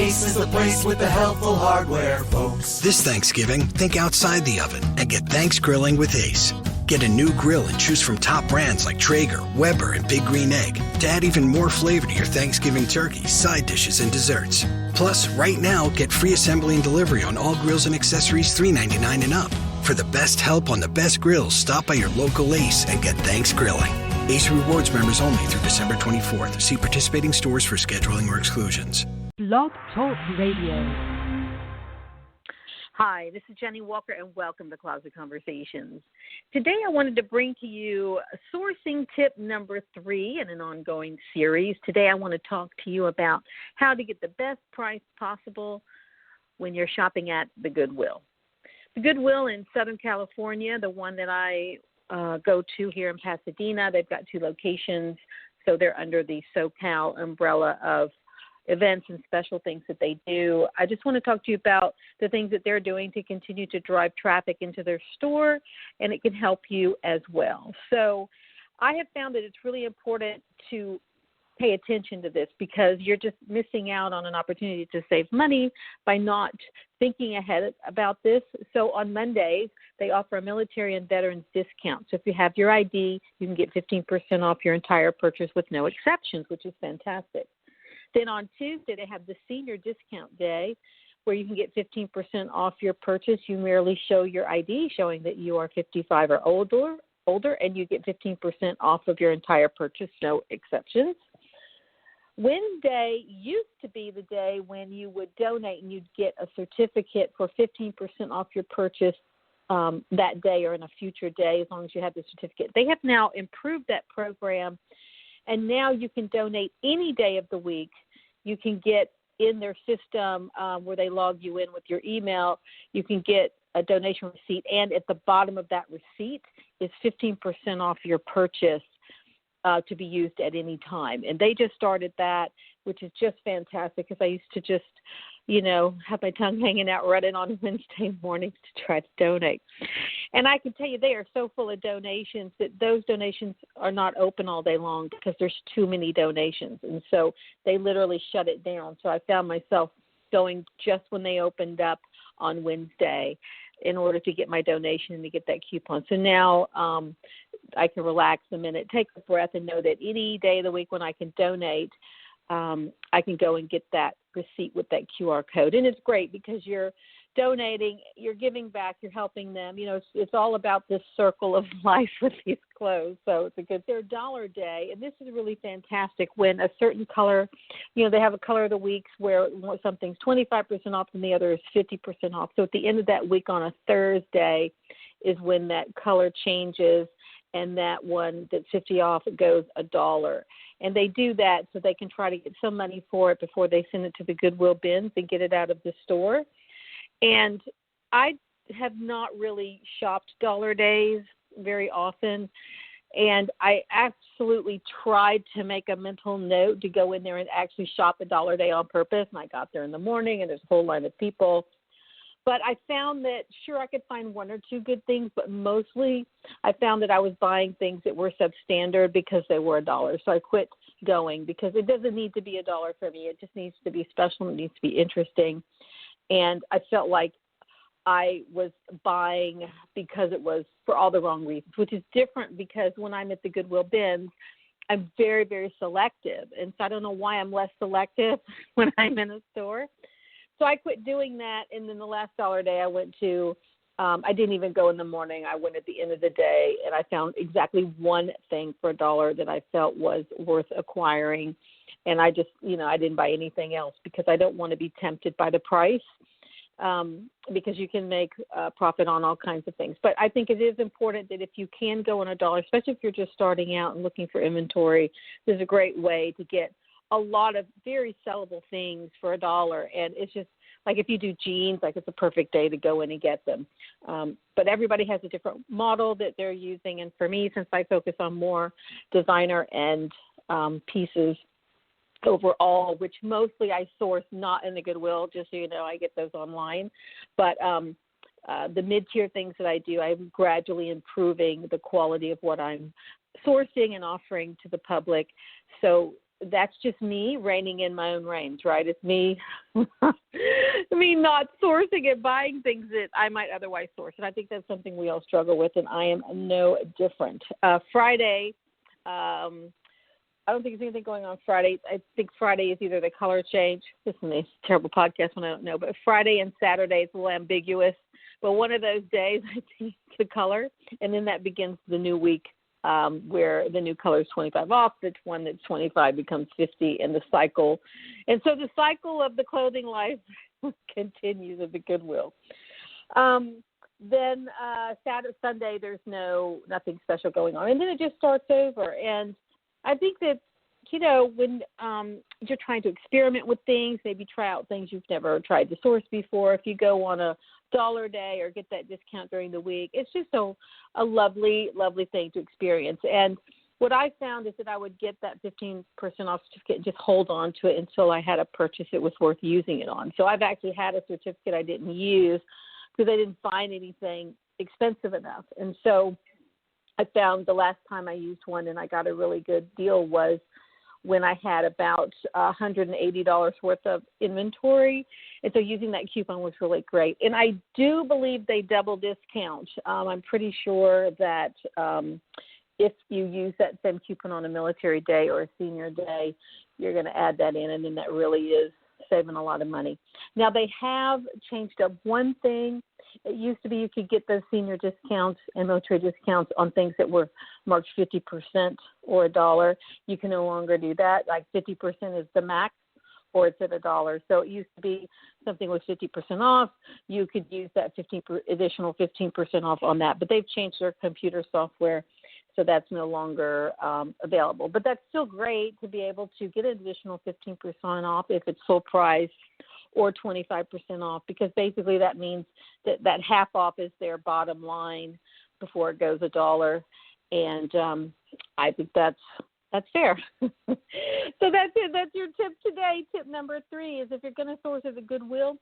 Ace is the place with the helpful hardware, folks. This Thanksgiving, think outside the oven and get Thanks Grilling with Ace. Get a new grill and choose from top brands like Traeger, Weber, and Big Green Egg to add even more flavor to your Thanksgiving turkey, side dishes, and desserts. Plus, right now, get free assembly and delivery on all grills and accessories $3.99 and up. For the best help on the best grills, stop by your local Ace and get Thanks Grilling. Ace Rewards members only through December 24th. See participating stores for scheduling or exclusions. Blog Talk Radio. Hi, this is Jennie Walker, and welcome to Closet Conversations. Today I wanted to bring to you sourcing tip number 3 in an ongoing series. Today I want to talk to you about how to get the best price possible when you're shopping at the Goodwill. The Goodwill in Southern California, the one that I go to here in Pasadena, they've got 2 locations, so they're under the SoCal umbrella of events and special things that they do. I just want to talk to you about the things that they're doing to continue to drive traffic into their store, and it can help you as well. So I have found that it's really important to pay attention to this because you're just missing out on an opportunity to save money by not thinking ahead about this. So on Mondays, they offer a military and veterans discount. So if you have your ID, you can get 15% off your entire purchase with no exceptions, which is fantastic. Then on Tuesday, they have the senior discount day where you can get 15% off your purchase. You merely show your ID showing that you are 55 or older, and you get 15% off of your entire purchase, no exceptions. Wednesday used to be the day when you would donate and you'd get a certificate for 15% off your purchase that day or in a future day as long as you have the certificate. They have now improved that program. And now you can donate any day of the week. You can get in their system where they log you in with your email. You can get a donation receipt. And at the bottom of that receipt is 15% off your purchase to be used at any time. And they just started that, which is just fantastic because I used to just, have my tongue hanging out running on Wednesday mornings to try to donate. And I can tell you they are so full of donations that those donations are not open all day long because there's too many donations. And so they literally shut it down. So I found myself going just when they opened up on Wednesday in order to get my donation and to get that coupon. So now I can relax a minute, take a breath, and know that any day of the week when I can donate, I can go and get that receipt with that QR code. And it's great because you're donating, you're giving back, you're helping them. It's all about this circle of life with these clothes. So it's a good, their dollar day. And this is really fantastic when a certain color, they have a color of the weeks where something's 25% off and the other is 50% off. So at the end of that week on a Thursday is when that color changes and that one that's 50 off goes $1. And they do that so they can try to get some money for it before they send it to the Goodwill bins and get it out of the store. And I have not really shopped dollar days very often. And I absolutely tried to make a mental note to go in there and actually shop a dollar day on purpose. And I got there in the morning and there's a whole line of people. But I found that, sure, I could find one or two good things, but mostly I found that I was buying things that were substandard because they were $1. So I quit going because it doesn't need to be $1 for me. It just needs to be special. It needs to be interesting. And I felt like I was buying because it was for all the wrong reasons, which is different because when I'm at the Goodwill bins, I'm very, very selective. And so I don't know why I'm less selective when I'm in a store. So I quit doing that, and then the last dollar day I went to, I didn't even go in the morning. I went at the end of the day, and I found exactly one thing for $1 that I felt was worth acquiring. And I just, I didn't buy anything else because I don't want to be tempted by the price because you can make profit on all kinds of things. But I think it is important that if you can go on $1, especially if you're just starting out and looking for inventory, there's a great way to get a lot of very sellable things for $1. And it's just like if you do jeans, like it's a perfect day to go in and get them. But everybody has a different model that they're using. And for me, since I focus on more designer and pieces overall, which mostly I source not in the Goodwill, just so you know, I get those online. But the mid-tier things that I do, I'm gradually improving the quality of what I'm sourcing and offering to the public. So that's just me reining in my own reins, right? It's me, me not sourcing and buying things that I might otherwise source. And I think that's something we all struggle with, and I am no different. Friday, I don't think there's anything going on Friday. I think Friday is either the color change. This is a terrible podcast when I don't know, but Friday and Saturday is a little ambiguous. But one of those days, I think the color, and then that begins the new week where the new color is 25 off. The one that's 25 becomes 50 in the cycle. And so the cycle of the clothing life continues at the Goodwill. Then Saturday, Sunday, there's nothing special going on. And then it just starts over. And I think that, when you're trying to experiment with things, maybe try out things you've never tried to source before. If you go on a dollar day or get that discount during the week, it's just a lovely, lovely thing to experience. And what I found is that I would get that 15% off certificate and just hold on to it until I had a purchase it was worth using it on. So I've actually had a certificate I didn't use because I didn't find anything expensive enough. And so I found the last time I used one and I got a really good deal was when I had about $180 worth of inventory. And so using that coupon was really great. And I do believe they double discount. I'm pretty sure that if you use that same coupon on a military day or a senior day, you're going to add that in, and then that really is saving a lot of money. Now, they have changed up one thing. It used to be you could get those senior discounts and military discounts on things that were marked 50% or $1. You can no longer do that. Like 50% is the max, or it's at $1. So it used to be something was 50% off. You could use that additional 15% off on that. But they've changed their computer software, so that's no longer available. But that's still great to be able to get an additional 15% off if it's full price, or 25% off, because basically that means that half off is their bottom line before it goes $1. And I think that's fair. So that's it. That's your tip today. Tip number 3 is if you're going to source at the Goodwill,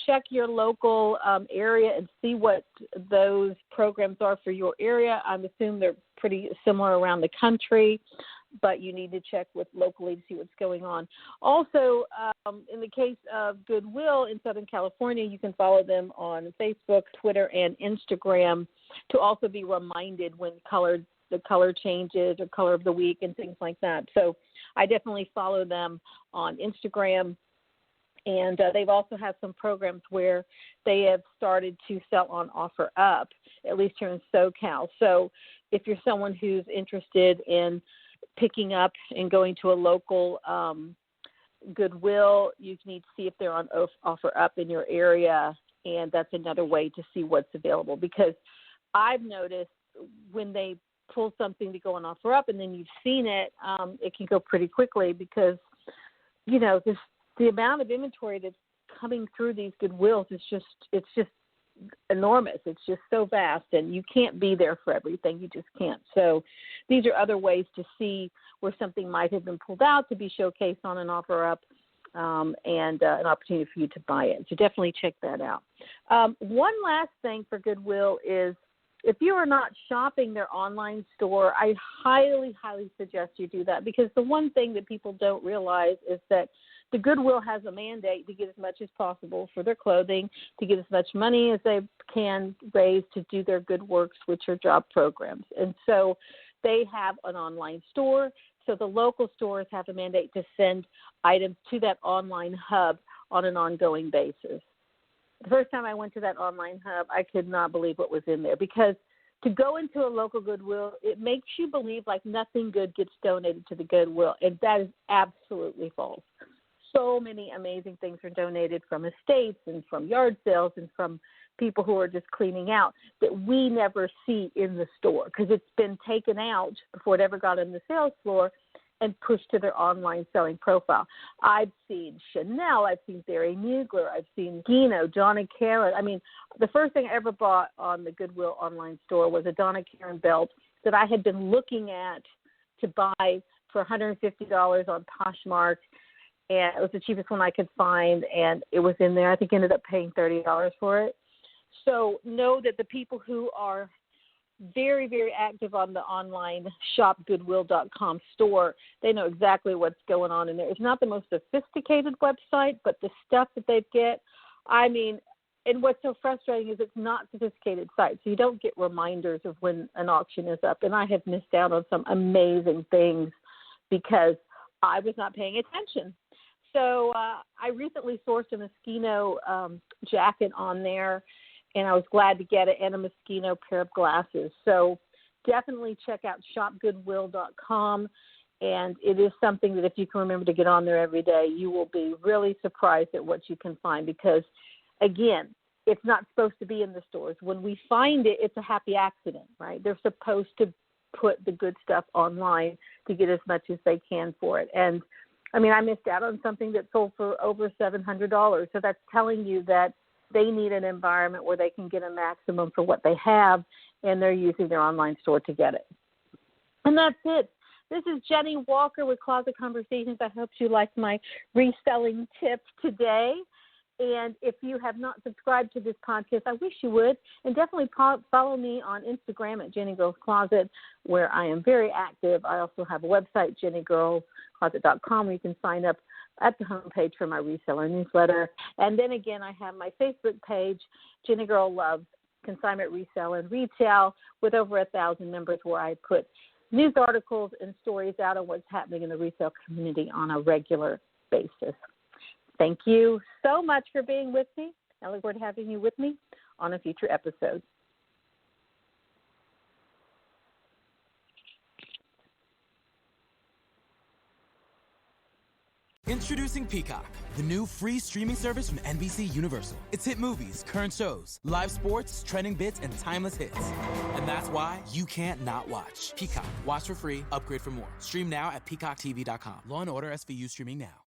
check your local area and see what those programs are for your area. I'm assuming they're pretty similar around the country, but you need to check with locally to see what's going on. Also, in the case of Goodwill in Southern California, you can follow them on Facebook, Twitter, and Instagram to also be reminded when the color changes or color of the week and things like that. So I definitely follow them on Instagram. And they've also had some programs where they have started to sell on offer up, at least here in SoCal. So if you're someone who's interested in picking up and going to a local Goodwill, you need to see if they're on offer up in your area, and that's another way to see what's available. Because I've noticed when they pull something to go on offer up and then you've seen it, it can go pretty quickly because, the amount of inventory that's coming through these Goodwills is it's just enormous. It's just so vast, and you can't be there for everything. You just can't. So these are other ways to see where something might have been pulled out to be showcased on an offer up, and an opportunity for you to buy it. So definitely check that out. One last thing for Goodwill is if you are not shopping their online store, I highly, highly suggest you do that, because the one thing that people don't realize is that the Goodwill has a mandate to get as much as possible for their clothing, to get as much money as they can raise to do their good works, which are job programs. And so they have an online store. So the local stores have a mandate to send items to that online hub on an ongoing basis. The first time I went to that online hub, I could not believe what was in there, because to go into a local Goodwill, it makes you believe like nothing good gets donated to the Goodwill, and that is absolutely false. So many amazing things are donated from estates and from yard sales and from people who are just cleaning out that we never see in the store because it's been taken out before it ever got on the sales floor and pushed to their online selling profile. I've seen Chanel, I've seen Barry Mugler, I've seen Gino, Donna Karan. I mean, the first thing I ever bought on the Goodwill online store was a Donna Karan belt that I had been looking at to buy for $150 on Poshmark. And it was the cheapest one I could find, and it was in there. I think I ended up paying $30 for it. So know that the people who are very, very active on the online shopgoodwill.com store. They know exactly what's going on in there. It's not the most sophisticated website, but the stuff that they get, I mean, and what's so frustrating is it's not sophisticated site, so you don't get reminders of when an auction is up. And I have missed out on some amazing things because I was not paying attention. So I recently sourced a Moschino jacket on there, and I was glad to get it, and a Moschino pair of glasses. So definitely check out shopgoodwill.com, and it is something that if you can remember to get on there every day, you will be really surprised at what you can find because, again, it's not supposed to be in the stores. When we find it, it's a happy accident, right? They're supposed to put the good stuff online to get as much as they can for it. And, I mean, I missed out on something that sold for over $700. So that's telling you that they need an environment where they can get a maximum for what they have, and they're using their online store to get it. And that's it. This is Jennie Walker with Closet Conversations. I hope you liked my reselling tips today. And if you have not subscribed to this podcast, I wish you would. And definitely follow me on Instagram at JennieGirl's Closet, where I am very active. I also have a website, JennieGirlCloset.com, where you can sign up at the homepage for my reseller newsletter. And then again, I have my Facebook page, Jennie Girl Loves Consignment, Resale, and Retail, with over 1,000 members, where I put news articles and stories out on what's happening in the resale community on a regular basis. Thank you so much for being with me. I look forward to having you with me on a future episode. Introducing Peacock, the new free streaming service from NBC Universal. It's hit movies, current shows, live sports, trending bits, and timeless hits. And that's why you can't not watch. Peacock. Watch for free. Upgrade for more. Stream now at peacocktv.com. Law & Order SVU streaming now.